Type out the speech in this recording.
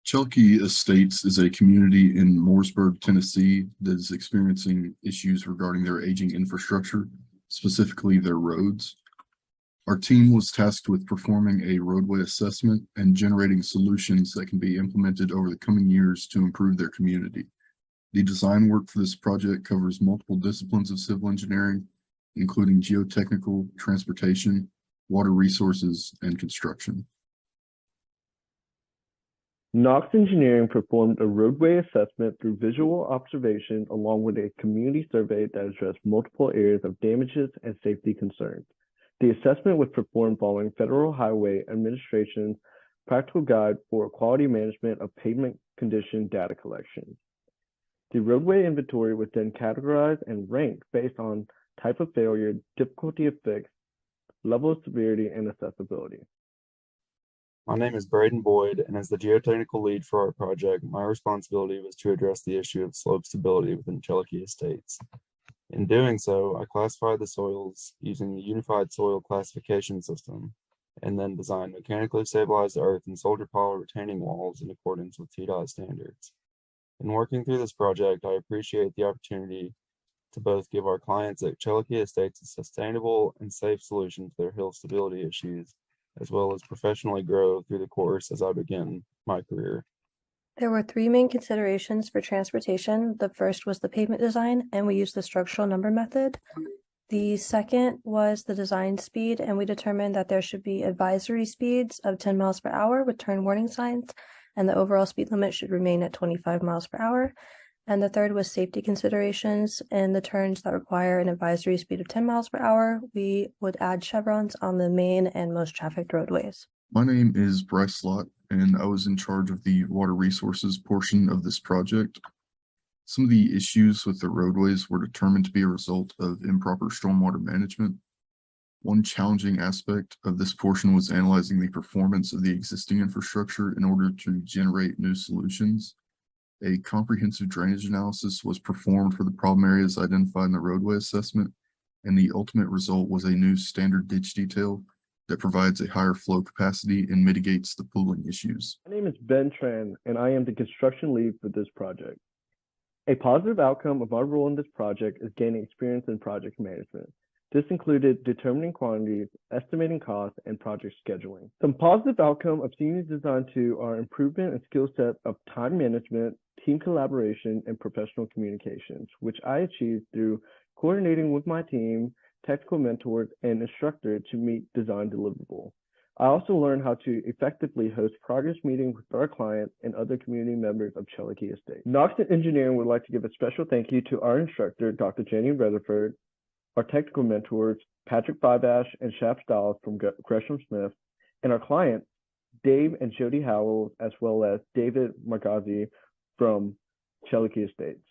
Chelaque Estates is a community in Mooresburg, Tennessee that is experiencing issues regarding their aging infrastructure, specifically their roads. Our team was tasked with performing a roadway assessment and generating solutions that can be implemented over the coming years to improve their community. The design work for this project covers multiple disciplines of civil engineering, including geotechnical, transportation, water resources, and construction. Knoxx Engineering performed a roadway assessment through visual observation along with a community survey that addressed multiple areas of damages and safety concerns. The assessment was performed following Federal Highway Administration's Practical Guide for Quality Management of Pavement Condition Data Collection. The roadway inventory was then categorized and ranked based on type of failure, difficulty of fix, level of severity, and accessibility. My name is Braden Boyd, and as the geotechnical lead for our project, my responsibility was to address the issue of slope stability within Chelaque Estates. In doing so, I classified the soils using the Unified Soil Classification System, and then designed mechanically stabilized earth and soldier pile retaining walls in accordance with TDOT standards. In working through this project, I appreciate the opportunity to both give our clients at Cherokee Estates a sustainable and safe solution to their hill stability issues, as well as professionally grow through the course as I begin my career. There were three main considerations for transportation. The first was the pavement design, and we used the structural number method. The second was the design speed, and we determined that there should be advisory speeds of 10 miles per hour with turn warning signs, and the overall speed limit should remain at 25 miles per hour. And the third was safety considerations. In the turns that require an advisory speed of 10 miles per hour, we would add chevrons on the main and most trafficked roadways. My name is Bryce Lott, and I was in charge of the water resources portion of this project. Some of the issues with the roadways were determined to be a result of improper stormwater management. One challenging aspect of this portion was analyzing the performance of the existing infrastructure in order to generate new solutions. A comprehensive drainage analysis was performed for the problem areas identified in the roadway assessment, and the ultimate result was a new standard ditch detail that provides a higher flow capacity and mitigates the pooling issues. My name is Ben Tran, and I am the construction lead for this project. A positive outcome of our role in this project is gaining experience in project management. This included determining quantities, estimating costs, and project scheduling. Some positive outcome of Senior Design 2 are improvement in skill set of time management, team collaboration, and professional communications, which I achieved through coordinating with my team, technical mentors, and instructor to meet design deliverable. I also learned how to effectively host progress meetings with our clients and other community members of Chelaque Estates. Knoxx Engineering would like to give a special thank you to our instructor, Dr. Jenny Rutherford, our technical mentors, Patrick Fibash and Shaf Stiles from Gresham Smith, and our clients, Dave and Jody Howell, as well as David Margazi from Chelaque Estates.